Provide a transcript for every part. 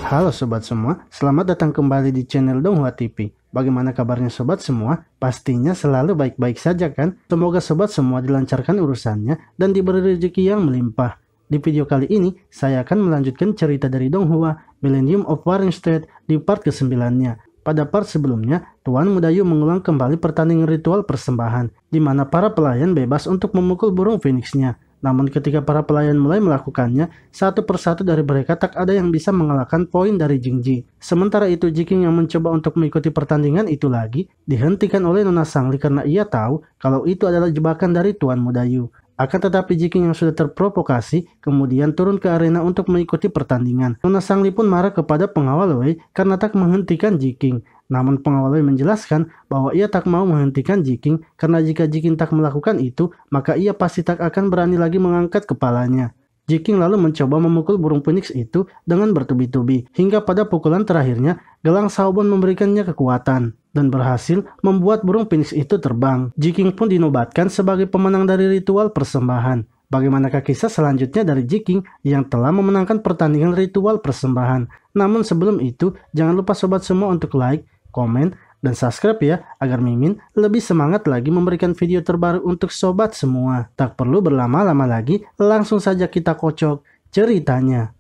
Halo sobat semua, selamat datang kembali di channel Donghua TV. Bagaimana kabarnya sobat semua? Pastinya selalu baik-baik saja kan? Semoga sobat semua dilancarkan urusannya dan diberi rezeki yang melimpah. Di video kali ini, saya akan melanjutkan cerita dari Donghua, Millennium of Waringstead di part ke-9-nya. Pada part sebelumnya, Tuan Muda Yu mengulang kembali pertandingan ritual persembahan, di mana para pelayan bebas untuk memukul burung phoenix-nya. Namun ketika para pelayan mulai melakukannya, satu persatu dari mereka tak ada yang bisa mengalahkan poin dari Jingji. Sementara itu Jiking yang mencoba untuk mengikuti pertandingan itu lagi, dihentikan oleh Nona Sangli karena ia tahu kalau itu adalah jebakan dari Tuan Muda Yu. Akan tetapi Jiking yang sudah terprovokasi kemudian turun ke arena untuk mengikuti pertandingan. Nona Sangli pun marah kepada pengawal Wei karena tak menghentikan Jiking. Namun pengawal Wei menjelaskan bahwa ia tak mau menghentikan Jiking karena jika Jiking tak melakukan itu, maka ia pasti tak akan berani lagi mengangkat kepalanya. Jiking lalu mencoba memukul burung phoenix itu dengan bertubi-tubi, hingga pada pukulan terakhirnya, gelang Shaobon memberikannya kekuatan, dan berhasil membuat burung phoenix itu terbang. Jiking pun dinobatkan sebagai pemenang dari ritual persembahan. Bagaimanakah kisah selanjutnya dari Jiking yang telah memenangkan pertandingan ritual persembahan? Namun sebelum itu, jangan lupa sobat semua untuk like, komen, dan subscribe ya, agar Mimin lebih semangat lagi memberikan video terbaru untuk sobat semua. Tak perlu berlama-lama lagi, langsung saja kita kocok ceritanya.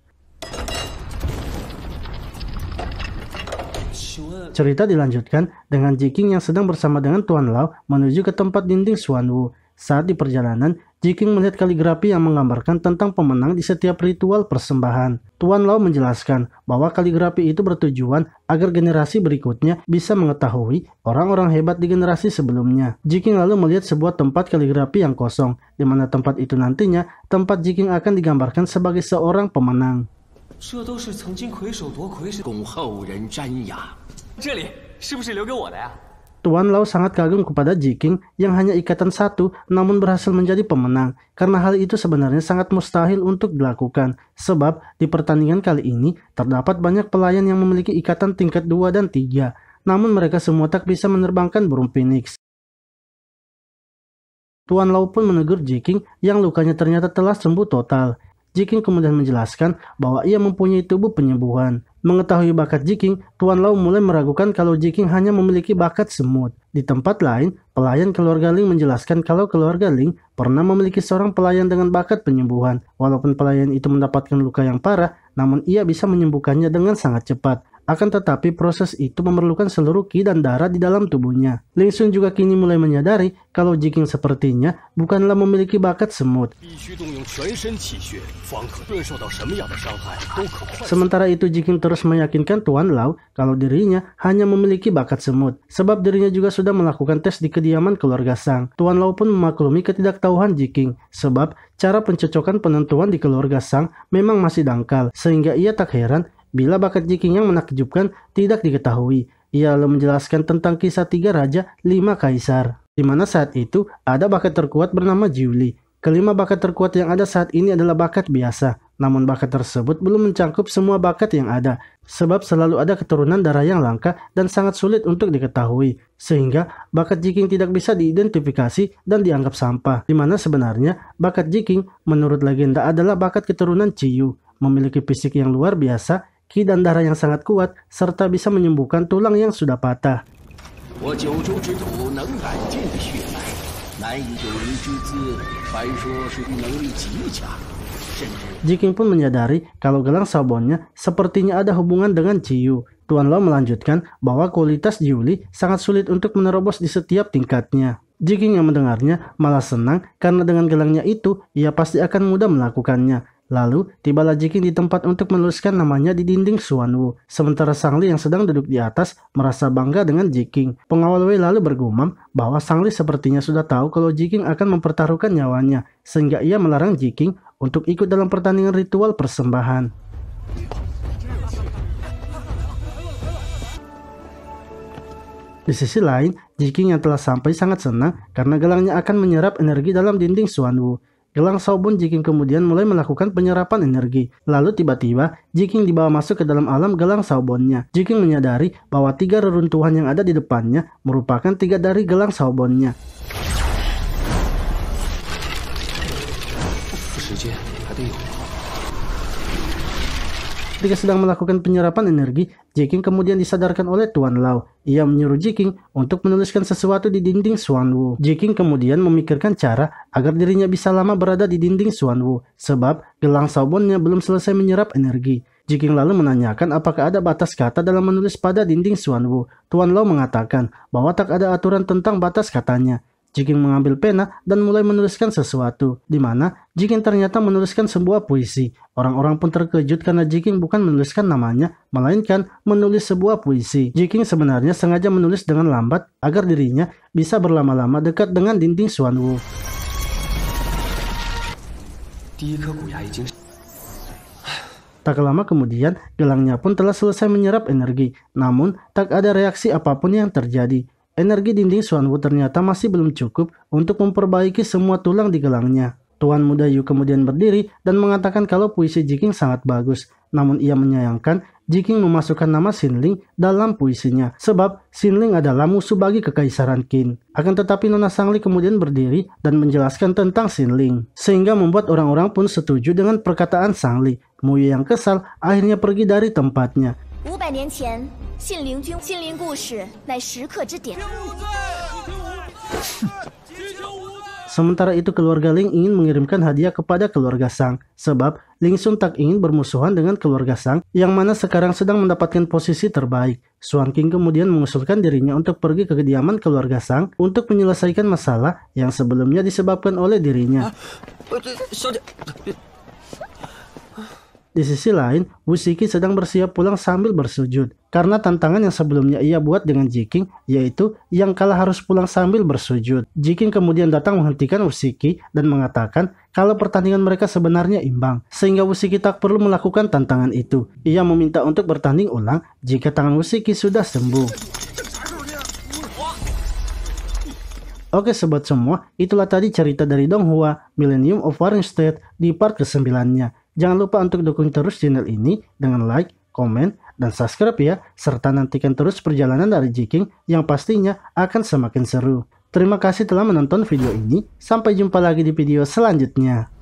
Cerita dilanjutkan dengan Jiking yang sedang bersama dengan Tuan Lao menuju ke tempat dinding Xuanwu. Saat di perjalanan, Jiking melihat kaligrafi yang menggambarkan tentang pemenang di setiap ritual persembahan. Tuan Lao menjelaskan bahwa kaligrafi itu bertujuan agar generasi berikutnya bisa mengetahui orang-orang hebat di generasi sebelumnya. Jiking lalu melihat sebuah tempat kaligrafi yang kosong, di mana tempat itu nantinya tempat Jiking akan digambarkan sebagai seorang pemenang. Tuan Lao sangat kagum kepada Jiking yang hanya ikatan satu namun berhasil menjadi pemenang, karena hal itu sebenarnya sangat mustahil untuk dilakukan, sebab di pertandingan kali ini terdapat banyak pelayan yang memiliki ikatan tingkat 2 dan 3, namun mereka semua tak bisa menerbangkan burung phoenix. Tuan Lao pun menegur Jiking yang lukanya ternyata telah sembuh total. Jiking kemudian menjelaskan bahwa ia mempunyai tubuh penyembuhan. Mengetahui bakat Jiking, Tuan Lao mulai meragukan kalau Jiking hanya memiliki bakat semut. Di tempat lain, pelayan keluarga Ling menjelaskan kalau keluarga Ling pernah memiliki seorang pelayan dengan bakat penyembuhan. Walaupun pelayan itu mendapatkan luka yang parah, namun ia bisa menyembuhkannya dengan sangat cepat. Akan tetapi proses itu memerlukan seluruh qi dan darah di dalam tubuhnya. Ling Xun juga kini mulai menyadari kalau Jiking sepertinya bukanlah memiliki bakat semut. Sementara itu Jiking terus meyakinkan Tuan Lao kalau dirinya hanya memiliki bakat semut, sebab dirinya juga sudah melakukan tes di kediaman keluarga Sang. Tuan Lao pun memaklumi ketidaktahuan Jiking, sebab cara pencocokan penentuan di keluarga Sang memang masih dangkal, sehingga ia tak heran bila bakat Jiking yang menakjubkan tidak diketahui. Ia lalu menjelaskan tentang kisah 3 raja 5 kaisar, di mana saat itu ada bakat terkuat bernama Jiuli. Kelima bakat terkuat yang ada saat ini adalah bakat biasa, namun bakat tersebut belum mencangkup semua bakat yang ada, sebab selalu ada keturunan darah yang langka dan sangat sulit untuk diketahui, sehingga bakat Jiking tidak bisa diidentifikasi dan dianggap sampah, di mana sebenarnya bakat Jiking menurut legenda adalah bakat keturunan Ciyu, memiliki fisik yang luar biasa, qi dan darah yang sangat kuat, serta bisa menyembuhkan tulang yang sudah patah. Jiking pun menyadari kalau gelang Shaobonnya sepertinya ada hubungan dengan Ciyu. Tuan Lao melanjutkan bahwa kualitas Jiuli sangat sulit untuk menerobos di setiap tingkatnya. Jiking yang mendengarnya malah senang karena dengan gelangnya itu ia pasti akan mudah melakukannya. Lalu, tibalah Jiking di tempat untuk menuliskan namanya di dinding Xuanwu. Sementara Sangli yang sedang duduk di atas merasa bangga dengan Jiking. Pengawal Wei lalu bergumam bahwa Sangli sepertinya sudah tahu kalau Jiking akan mempertaruhkan nyawanya, sehingga ia melarang Jiking untuk ikut dalam pertandingan ritual persembahan. Di sisi lain, Jiking yang telah sampai sangat senang karena gelangnya akan menyerap energi dalam dinding Xuanwu. Gelang Shaobon Jiking kemudian mulai melakukan penyerapan energi. Lalu tiba-tiba Jiking dibawa masuk ke dalam alam gelang Shaobonnya. Jiking menyadari bahwa 3 reruntuhan yang ada di depannya merupakan 3 dari gelang Shaobonnya. Ketika sedang melakukan penyerapan energi, Jiking kemudian disadarkan oleh Tuan Lao. Ia menyuruh Jiking untuk menuliskan sesuatu di dinding Xuanwu. Jiking kemudian memikirkan cara agar dirinya bisa lama berada di dinding Xuanwu, sebab gelang Shaobonnya belum selesai menyerap energi. Jiking lalu menanyakan apakah ada batas kata dalam menulis pada dinding Xuanwu. Tuan Lao mengatakan bahwa tak ada aturan tentang batas katanya. Jiking mengambil pena dan mulai menuliskan sesuatu, di mana Jiking ternyata menuliskan sebuah puisi. Orang-orang pun terkejut karena Jiking bukan menuliskan namanya, melainkan menulis sebuah puisi. Jiking sebenarnya sengaja menulis dengan lambat agar dirinya bisa berlama-lama dekat dengan dinding Xuanwu. Tak lama kemudian, gelangnya pun telah selesai menyerap energi, namun tak ada reaksi apapun yang terjadi. Energi dinding Xuanwu ternyata masih belum cukup untuk memperbaiki semua tulang di gelangnya. Tuan Muda Yu kemudian berdiri dan mengatakan kalau puisi Jiking sangat bagus. Namun ia menyayangkan Jiking memasukkan nama Xinling dalam puisinya, sebab Xinling adalah musuh bagi kekaisaran Qin. Akan tetapi Nona Sangli kemudian berdiri dan menjelaskan tentang Xinling, sehingga membuat orang-orang pun setuju dengan perkataan Sangli. Muye yang kesal akhirnya pergi dari tempatnya. 500年前，信陵故事乃时刻之点。 Sementara itu keluarga Ling ingin mengirimkan hadiah kepada keluarga Sang, sebab Ling Xun tak ingin bermusuhan dengan keluarga Sang yang mana sekarang sedang mendapatkan posisi terbaik. Xuan Qing kemudian mengusulkan dirinya untuk pergi ke kediaman keluarga Sang untuk menyelesaikan masalah yang sebelumnya disebabkan oleh dirinya. Di sisi lain, Wu Shiki sedang bersiap pulang sambil bersujud. Karena tantangan yang sebelumnya ia buat dengan Jiking, yaitu yang kalah harus pulang sambil bersujud. Jiking kemudian datang menghentikan Wu Shiki dan mengatakan kalau pertandingan mereka sebenarnya imbang, sehingga Wu Shiki tak perlu melakukan tantangan itu. Ia meminta untuk bertanding ulang jika tangan Wu Shiki sudah sembuh. Oke sobat semua, itulah tadi cerita dari Donghua Millennium of Warringstead di part ke-9-nya. Jangan lupa untuk dukung terus channel ini dengan like, komen, dan subscribe ya, serta nantikan terus perjalanan dari Jiking yang pastinya akan semakin seru. Terima kasih telah menonton video ini, sampai jumpa lagi di video selanjutnya.